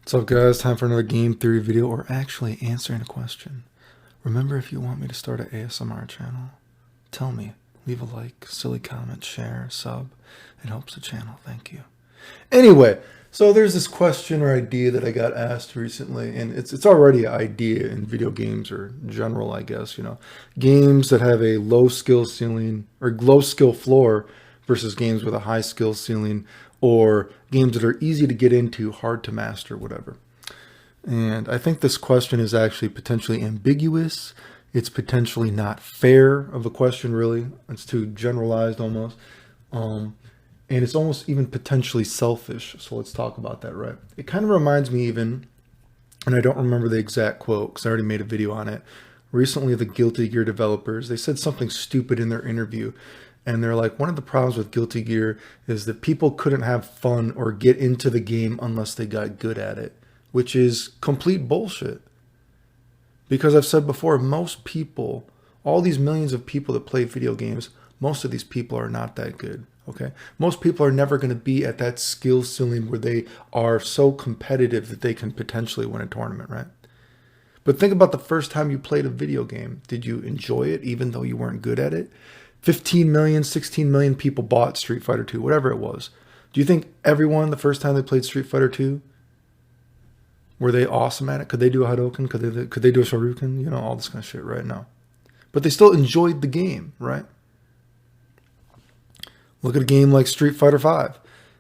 What's up, guys? Time for another game theory video, or actually answering a question. Remember, if you want me to start an ASMR channel, tell me. Leave a like, silly comment, share, sub. It helps the channel. Thank you. Anyway, so there's this question or idea that I got asked recently, and it's already an idea in video games or general, I guess, games that have a low skill ceiling or low skill floor versus games with a high skill ceiling, or games that are easy to get into, hard to master, whatever. And I think this question is actually potentially ambiguous. It's potentially not fair of a question, really. It's too generalized almost. And it's almost even potentially selfish. So let's talk about that, right? It kind of reminds me even, and I don't remember the exact quote because I already made a video on it. Recently, the Guilty Gear developers, they said something stupid in their interview. And they're like, one of the problems with Guilty Gear is that people couldn't have fun or get into the game unless they got good at it, which is complete bullshit. Because I've said before, most people, all these millions of people that play video games, most of these people are not that good. Okay. Most people are never going to be at that skill ceiling where they are so competitive that they can potentially win a tournament, right? But think about the first time you played a video game. Did you enjoy it even though you weren't good at it? 15 million, 16 million people bought Street Fighter 2, whatever it was. Do you think everyone, the first time they played Street Fighter 2, were they awesome at it? Could they do a Hadouken? Could they do a Shoryuken? All this kind of shit, right? No. But they still enjoyed the game, right? Look at a game like Street Fighter 5.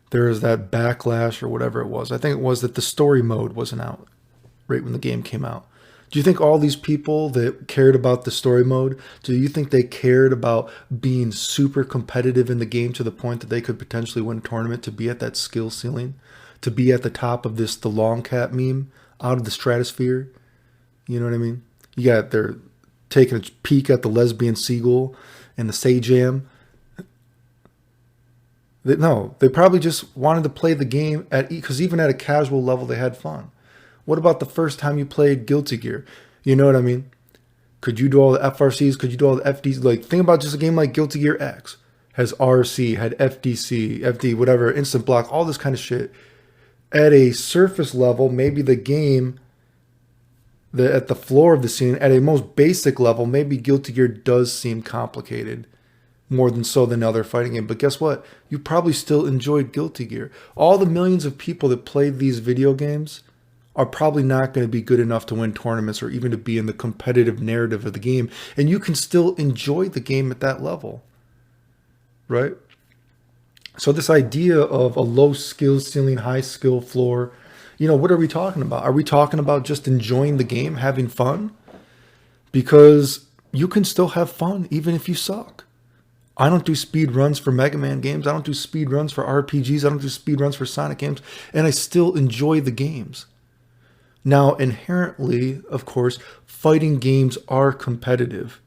There is that backlash or whatever it was. I think it was that the story mode wasn't out right when the game came out. Do you think all these people that cared about the story mode, do you think they cared about being super competitive in the game to the point that they could potentially win a tournament, to be at that skill ceiling, to be at the top of the long cat meme out of the stratosphere? You know what I mean? They're taking a peek at the lesbian seagull and the Sajam. No, they probably just wanted to play the game because even at a casual level, they had fun. What about the first time you played Guilty Gear? You know what I mean? Could you do all the FRCs? Could you do all the FDs? Like, think about just a game like Guilty Gear X. Has RC, had FDC, FD, whatever, instant block, all this kind of shit. At a surface level, maybe the game, at the floor of the scene, at a most basic level, maybe Guilty Gear does seem complicated more than other fighting game. But guess what? You probably still enjoyed Guilty Gear. All the millions of people that played these video games are probably not going to be good enough to win tournaments or even to be in the competitive narrative of the game. And you can still enjoy the game at that level, right? So this idea of a low skill ceiling, high skill floor, what are we talking about? Are we talking about just enjoying the game, having fun? Because you can still have fun even if you suck. I don't do speed runs for Mega Man games. I don't do speed runs for RPGs. I don't do speed runs for Sonic games. And I still enjoy the games. Now, inherently, of course, fighting games are competitive.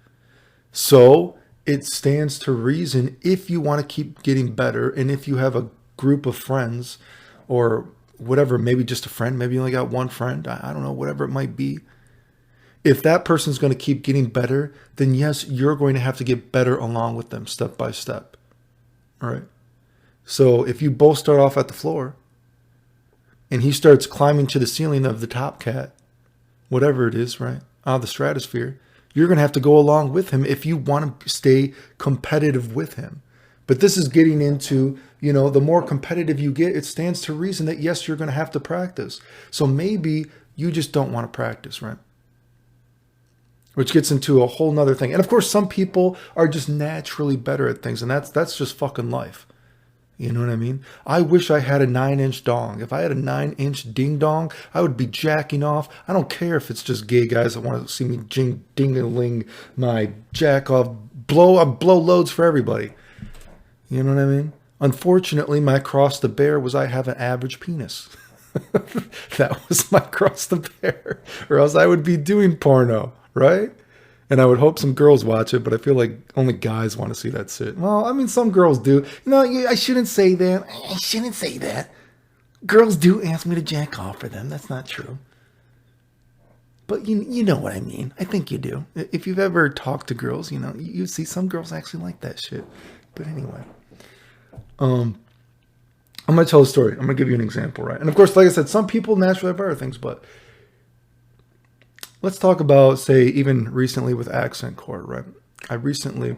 So it stands to reason, if you want to keep getting better, and if you have a group of friends or whatever, maybe just a friend, maybe you only got one friend, I don't know, whatever it might be. If that person's going to keep getting better, then yes, you're going to have to get better along with them step by step. All right. So if you both start off at the floor, and he starts climbing to the ceiling of the top cat, whatever it is, right, out of the stratosphere, you're going to have to go along with him if you want to stay competitive with him. But this is getting into, the more competitive you get, it stands to reason that, yes, you're going to have to practice. So maybe you just don't want to practice, right? Which gets into a whole nother thing. And of course, some people are just naturally better at things, and that's just fucking life. You know what I mean? I wish I had a 9-inch dong. If I had a 9-inch ding dong, I would be jacking off. I don't care if it's just gay guys that want to see me ding-a-ling my jack off. Blow loads for everybody. You know what I mean? Unfortunately, my cross to bear was I have an average penis. That was my cross to bear. Or else I would be doing porno, right? And I would hope some girls watch it, but I feel like only guys want to see that shit. Well, I mean, some girls do. No, I shouldn't say that. I shouldn't say that. Girls do ask me to jack off for them. That's not true. But you know what I mean. I think you do. If you've ever talked to girls, you see some girls actually like that shit. But anyway. I'm going to tell a story. I'm going to give you an example, right? And of course, like I said, some people naturally have better things, but let's talk about, say, even recently with Accent Core, right? I recently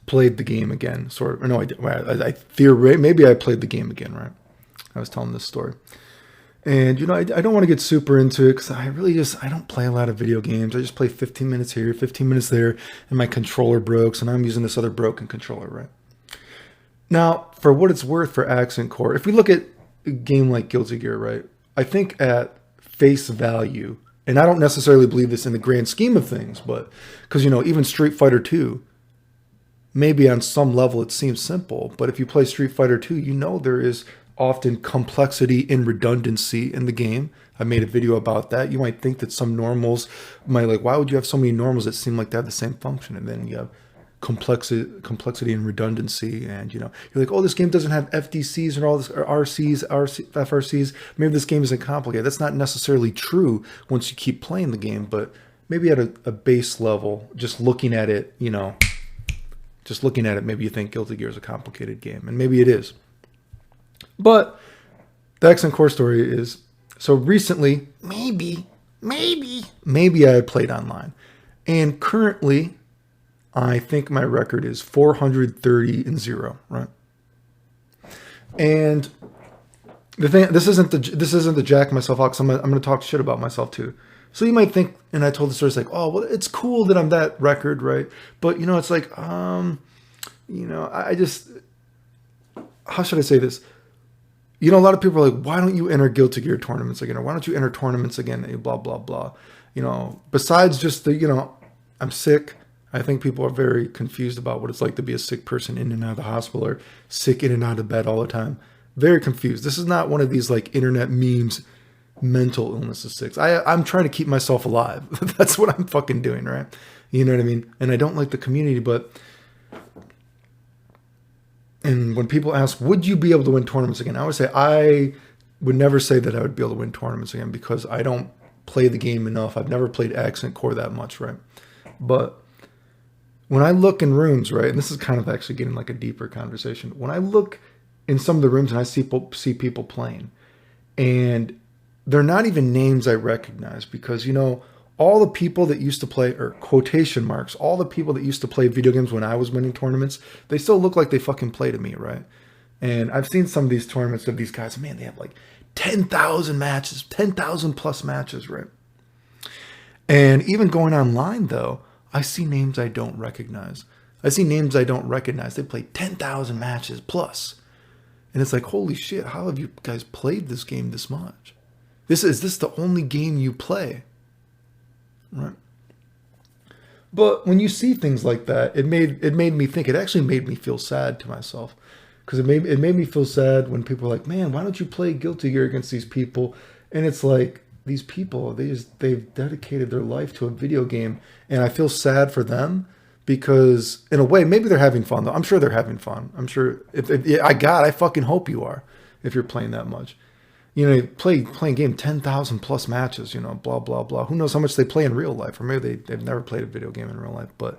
played the game again, sort of. Or no, I did. Maybe I played the game again, right? I was telling this story. And, you know, I don't want to get super into it because I don't play a lot of video games. I just play 15 minutes here, 15 minutes there, and my controller broke, so now I'm using this other broken controller, right? Now, for what it's worth for Accent Core, if we look at a game like Guilty Gear, right, I think at face value, and I don't necessarily believe this in the grand scheme of things, but because, you know, even Street Fighter 2, maybe on some level it seems simple, but if you play Street Fighter 2, you know there is often complexity and redundancy in the game. I made a video about that. You might think that some normals might like, why would you have so many normals that seem like they have the same function? And then you have complexity and redundancy, and you know, you're like, oh, this game doesn't have FDCs and all this, or FRCs. Maybe this game isn't complicated. That's not necessarily true once you keep playing the game, but maybe at a base level, just looking at it, you know, maybe you think Guilty Gear is a complicated game, and maybe it is. But the Accent Core story is, so recently, maybe I had played online, and currently, I think my record is 430-0, right? And the thing, this isn't the jack myself out, because I'm going to talk shit about myself too. So you might think, and I told the story, it's like, oh, well, it's cool that I'm that record, right? But you know, it's like, you know, I just, how should I say this? You know, a lot of people are like, why don't you enter Guilty Gear tournaments again? Or why don't you enter tournaments again? Blah, blah, blah. You know, besides just the, you know, I'm sick. I think people are very confused about what it's like to be a sick person in and out of the hospital, or sick in and out of bed all the time. Very confused. This is not one of these like internet memes, mental illness is sick. I'm trying to keep myself alive. That's what I'm fucking doing, right? You know what I mean? And I don't like the community, but... And when people ask, would you be able to win tournaments again? I would say I would never say that I would be able to win tournaments again because I don't play the game enough. I've never played Accent Core that much, right? But when I look in rooms, right, and this is kind of actually getting like a deeper conversation. When I look in some of the rooms and I see people playing, and they're not even names I recognize because, you know, all the people that used to play, or quotation marks, all the people that used to play video games when I was winning tournaments, they still look like they fucking play to me, right? And I've seen some of these tournaments of these guys, man, they have like 10,000 matches, 10,000 plus matches, right? And even going online, though, I see names I don't recognize. They play 10,000 matches plus. And it's like, holy shit, how have you guys played this game this much? Is this the only game you play? Right. But when you see things like that, it made me think. It actually made me feel sad to myself, because it made me feel sad when people are like, man, why don't you play Guilty Gear against these people? And it's like, these people, they've dedicated their life to a video game, and I feel sad for them because in a way, maybe they're having fun though. I'm sure they're having fun. I'm sure I fucking hope you are if you're playing that much. You know, playing game 10,000 plus matches, you know, blah, blah, blah. Who knows how much they play in real life, or maybe they've never played a video game in real life, but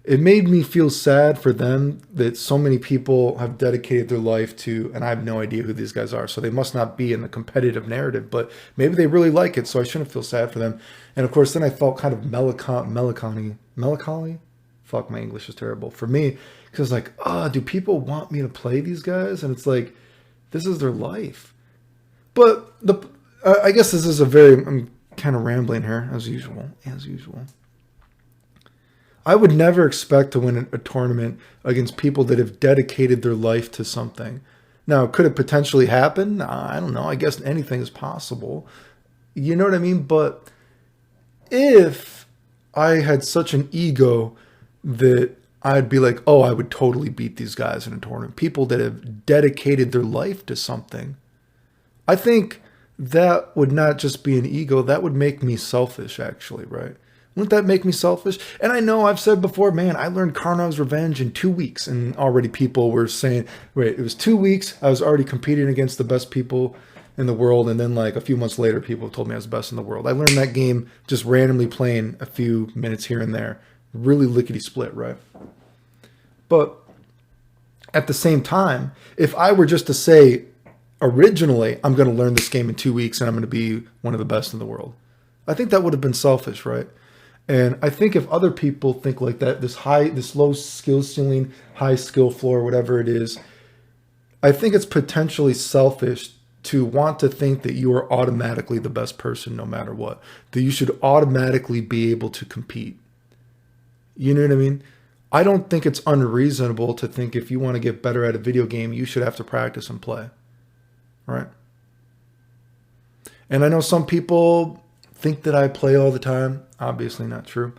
it made me feel sad for them that so many people have dedicated their life to, and I have no idea who these guys are, so they must not be in the competitive narrative, but maybe they really like it, so I shouldn't feel sad for them. And of course, then I felt kind of melancholy. Fuck, my English is terrible. For me, because like, do people want me to play these guys? And it's like, this is their life. But I guess this is I'm kind of rambling here, as usual. I would never expect to win a tournament against people that have dedicated their life to something. Now, could it potentially happen? I don't know. I guess anything is possible. You know what I mean? But if I had such an ego that I'd be like, oh, I would totally beat these guys in a tournament. People that have dedicated their life to something. I think that would not just be an ego. That would make me selfish, actually, right? Wouldn't that make me selfish? And I know I've said before, man, I learned Karnov's Revenge in 2 weeks. And already people were saying, wait, it was 2 weeks. I was already competing against the best people in the world. And then like a few months later, people told me I was the best in the world. I learned that game just randomly playing a few minutes here and there. Really lickety split, right? But At the same time, if I were just to say originally, I'm going to learn this game in 2 weeks and I'm going to be one of the best in the world, I think that would have been selfish, right? And I think if other people think like that, this low skill ceiling, high skill floor, whatever it is, I think it's potentially selfish to want to think that you are automatically the best person no matter what, that you should automatically be able to compete. You know what I mean? I don't think it's unreasonable to think if you want to get better at a video game, you should have to practice and play, right? And I know some people think that I play all the time. Obviously not true,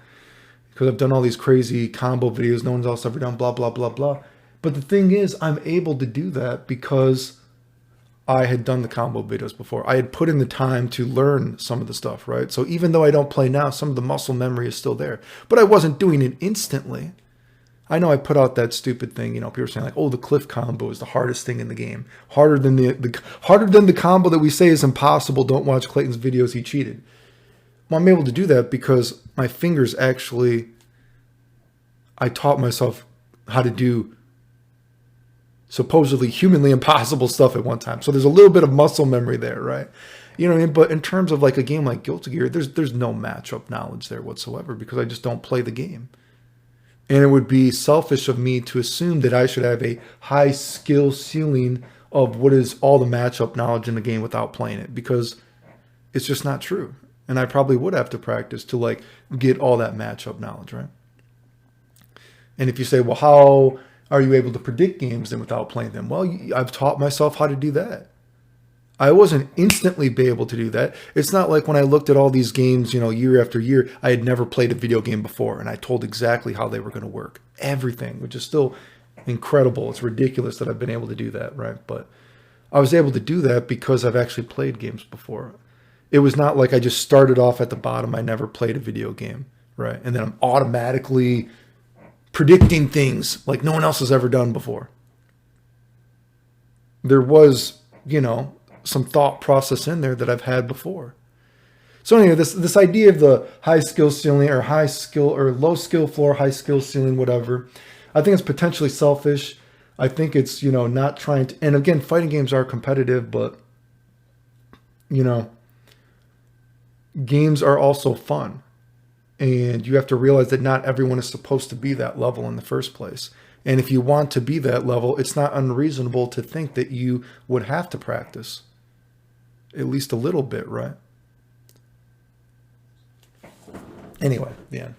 because I've done all these crazy combo videos no one's else ever done, blah, blah, blah, blah. But the thing is, I'm able to do that because I had done the combo videos before. I had put in the time to learn some of the stuff, right? So even though I don't play now, some of the muscle memory is still there. But I wasn't doing it instantly. I know I put out that stupid thing, you know, people are saying like, oh, the cliff combo is the hardest thing in the game. Harder than the combo that we say is impossible. Don't watch Clayton's videos, he cheated. Well, I'm able to do that because my fingers actually, I taught myself how to do supposedly humanly impossible stuff at one time. So there's a little bit of muscle memory there, right? You know what I mean? But in terms of like a game like Guilty Gear, there's no matchup knowledge there whatsoever because I just don't play the game. And it would be selfish of me to assume that I should have a high skill ceiling of what is all the matchup knowledge in the game without playing it, because it's just not true. And I probably would have to practice to like get all that matchup knowledge, right? And if you say, well, how are you able to predict games then without playing them? Well, I've taught myself how to do that. I wasn't instantly be able to do that. It's not like when I looked at all these games, you know, year after year, I had never played a video game before and I told exactly how they were going to work. Everything, which is still incredible. It's ridiculous that I've been able to do that, right? But I was able to do that because I've actually played games before. It was not like I just started off at the bottom. I never played a video game, right? And then I'm automatically predicting things like no one else has ever done before. There was, you know, some thought process in there that I've had before. So anyway, this idea of the high skill ceiling or high skill or low skill floor, high skill ceiling, whatever, I think it's potentially selfish. I think it's, you know, not trying to, and again, fighting games are competitive, but, you know, games are also fun. And you have to realize that not everyone is supposed to be that level in the first place. And if you want to be that level, it's not unreasonable to think that you would have to practice at least a little bit, right? Anyway, the end.